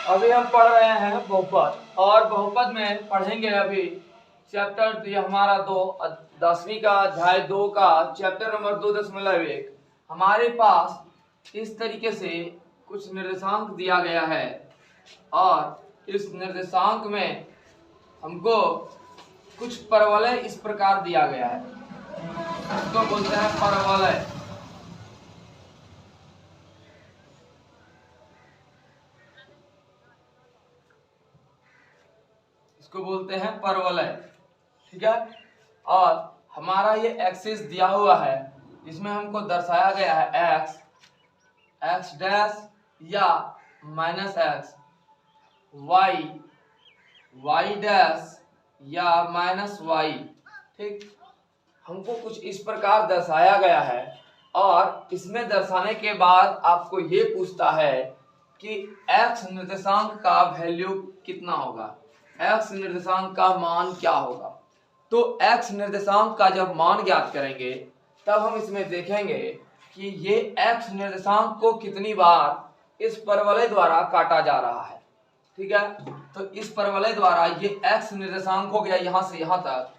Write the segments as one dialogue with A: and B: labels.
A: अभी हम पढ़ रहे हैं बहुपद और बहुपद में पढ़ेंगे अभी चैप्टर ये हमारा 10वीं का अध्याय 2 का चैप्टर नंबर 2.1। हमारे पास इस तरीके से कुछ निर्देशांक दिया गया है और इस निर्देशांक में हमको कुछ परवलय इस प्रकार दिया गया है, इसको बोलते हैं परवलय। इसको बोलते हैं परवलय, ठीक है। और हमारा ये एक्सिस दिया हुआ है, इसमें हमको दर्शाया गया है एक्स डैश या माइनस एक्स, वाई डैश या माइनस वाई, ठीक। हमको कुछ इस प्रकार दर्शाया गया है और इसमें दर्शाने के बाद आपको ये पूछता है कि एक्स निर्देशांक का वैल्यू कितना होगा, एक्स निर्देशांक का मान क्या होगा। तो एक्स निर्देशांक का जब मान ज्ञात करेंगे तब हम इसमें देखेंगे कि ये एक्स निर्देशांक को कितनी बार इस परवलय द्वारा काटा जा रहा है, ठीक है। तो इस परवलय द्वारा ये एक्स निर्देशांक हो गया यहाँ से यहाँ तक,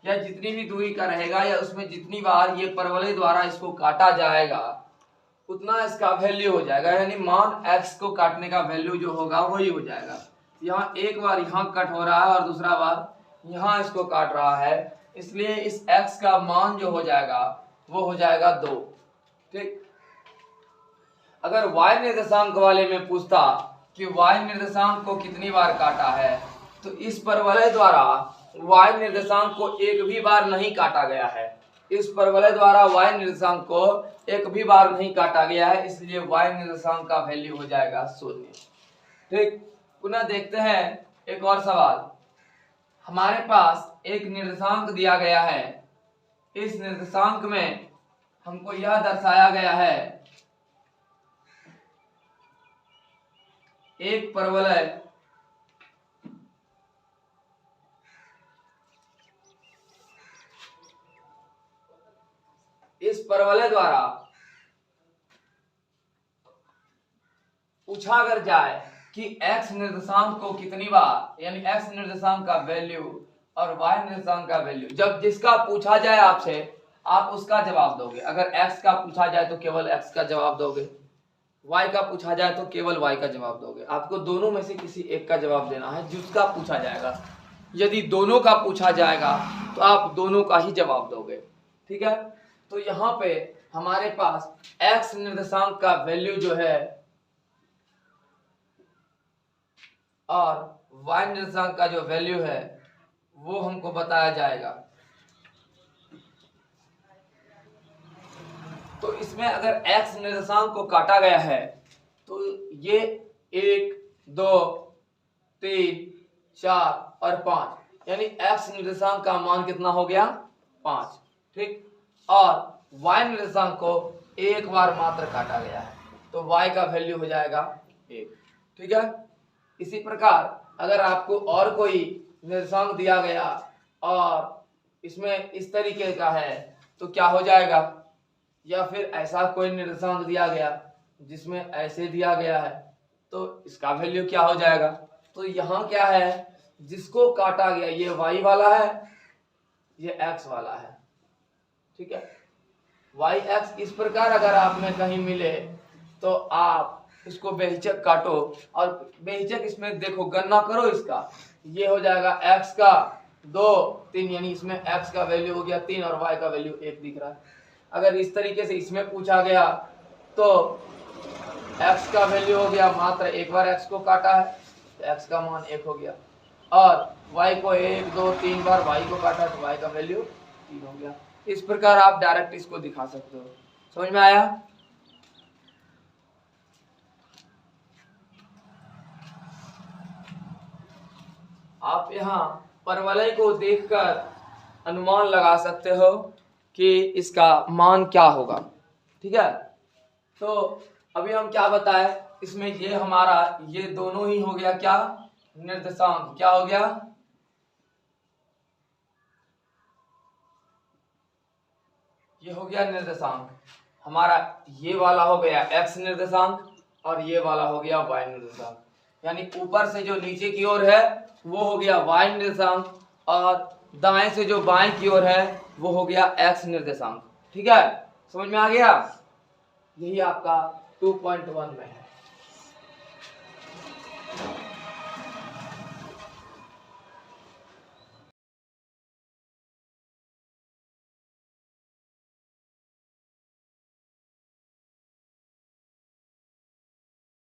A: या जितनी भी दूरी का रहेगा या उसमें जितनी बार ये परवलय द्वारा इसको काटा जाएगा उतना इसका वैल्यू हो जाएगा, यानी मान x को काटने का वैल्यू जो होगा वही हो जाएगा। यहाँ एक बार यहाँ कट हो रहा है और दूसरा बार यहाँ इसको काट रहा है, इसलिए इस x का मान जो हो जाएगा वो हो जाएगा 2, ठीक। अगर y निर्देशांक वाले में पूछता कि y निर्देशांक को कितनी बार काटा है, तो इस परवलय द्वारा y निर्देशांक को एक भी बार नहीं काटा गया है, इस परवलय द्वारा y निर्देशांक को एक भी बार नहीं काटा गया है, इसलिए y निर्देशांक का वैल्यू हो जाएगा 0, ठीक। पुनः देखते हैं एक और सवाल। हमारे पास एक निर्देशांक दिया गया है, इस निर्देशांक में हमको यह दर्शाया गया है एक परवलय इस परवलय द्वारा पूछा अगर जाए कि x निर्देशांक को कितनी बार, यानी x निर्देशांक का वैल्यू और y निर्देशांक का वैल्यू, जब जिसका पूछा जाए आपसे आप उसका जवाब दोगे। अगर x का पूछा जाए तो केवल x का जवाब दोगे, y का पूछा जाए तो केवल y का जवाब दोगे। आपको दोनों में से किसी एक का जवाब देना है जिसका पूछा जाएगा। यदि दोनों का पूछा जाएगा तो आप दोनों का ही जवाब दोगे, ठीक है। तो यहाँ पे हमारे पास x निर्देशांक का वैल्यू जो है और y निर्देशांक का जो वैल्यू है वो हमको बताया जाएगा। तो इसमें अगर x निर्देशांक को काटा गया है तो ये 1, 2, 3, 4 और 5, यानी x निर्देशांक का मान कितना हो गया 5, ठीक। और y निर्देशांक को एक बार मात्र काटा गया है, तो y का वैल्यू हो जाएगा 1, ठीक है। इसी प्रकार अगर आपको और कोई निर्देशांक दिया गया और इसमें इस तरीके का है तो क्या हो जाएगा, या फिर ऐसा कोई निर्देशांक दिया गया जिसमें ऐसे दिया गया है तो इसका वैल्यू क्या हो जाएगा। तो यहाँ क्या है, जिसको काटा गया ये y वाला है, ये x वाला है, ठीक है। y x इस प्रकार अगर आप में कहीं मिले तो आप इसको बेहिचक काटो और बेहिचक इसमें देखो गणना करो इसका, ये हो जाएगा x का 2, 3, यानी इसमें x का वैल्यू हो गया 3 और y का वैल्यू 1 दिख रहा है। अगर इस तरीके से इसमें पूछा गया तो x का वैल्यू हो गया मात्र एक बार x को काटा है तो x का मान 1 हो गया, और y को 1, 2, 3 बार y को काटा तो y का वैल्यू 3 हो गया। इस प्रकार आप डायरेक्ट इसको दिखा सकते हो। समझ में आया? आप यहाँ परवलय को देखकर अनुमान लगा सकते हो कि इसका मान क्या होगा, ठीक है। तो अभी हम क्या बताएं, इसमें ये हमारा ये दोनों ही हो गया क्या निर्देशांक, क्या हो गया, ये हो गया निर्देशांक हमारा, ये वाला हो गया x निर्देशांक और ये वाला हो गया y निर्देशांक। यानी ऊपर से जो नीचे की ओर है वो हो गया y निर्देशांक, और दाएं से जो बाएं की ओर है वो हो गया x निर्देशांक। ठीक है, समझ में आ गया? यही आपका 2.1 में है।